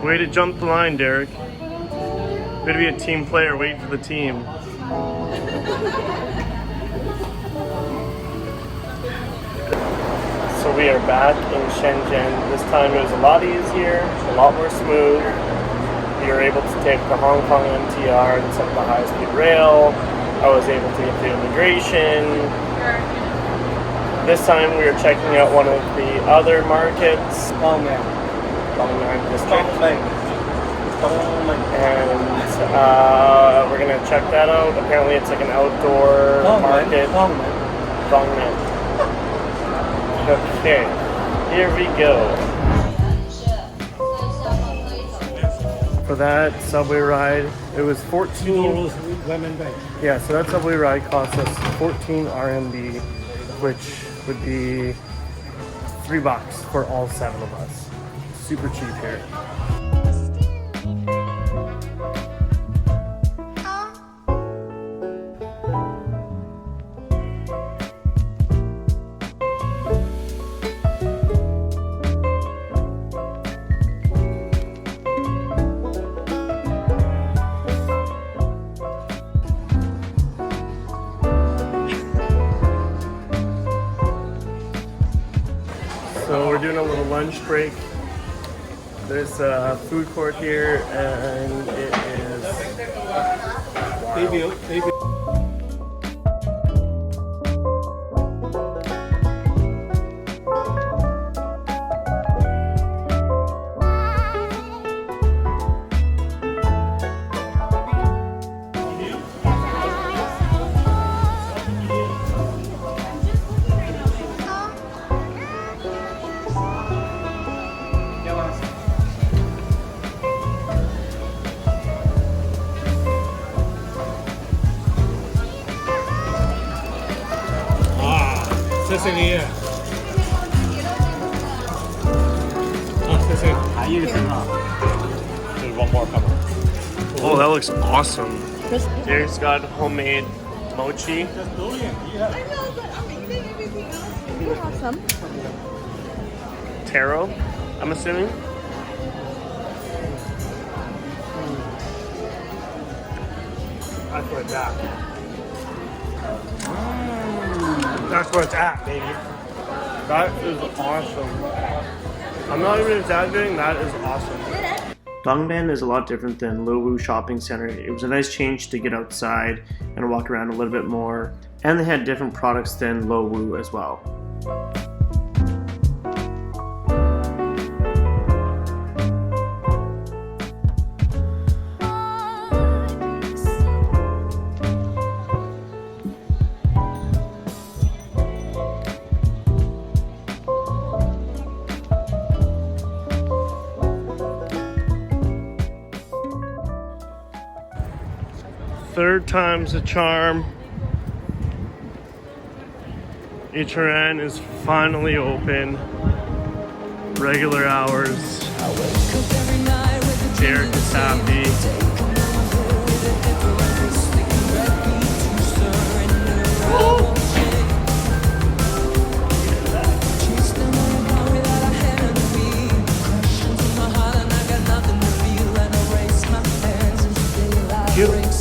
Way to jump the line, Derek. Way to be a team player, wait for the team. So we are back in Shenzhen. This time it was a lot easier, a lot more smooth. We were able to take the Hong Kong MTR instead of the high-speed rail. I was able to get through immigration. This time we were checking out one of the other markets. Dongmen district. And we're gonna check that out. Apparently it's like an outdoor market. Dongmen. Okay, here we go. For that subway ride, it was 14. Yeah, so that subway ride cost us 14 RMB, which would be $3 for all 7 of us. Super cheap here. So we're doing a little lunch break. There's a food court here, and it is wow. There's one more coming. Oh, that looks awesome. Derek's got homemade mochi. I know, but I'm eating everything else. You have some? Taro, I'm assuming. That's where it's at. That's where it's at, baby. That is awesome. I'm not even exaggerating, that is awesome. Dongmen is a lot different than Lowu Shopping Center. It was a nice change to get outside and walk around a little bit more. And they had different products than Lowu as well. Third time's a charm. HRN is finally open. Regular hours. Derek is happy. Cute.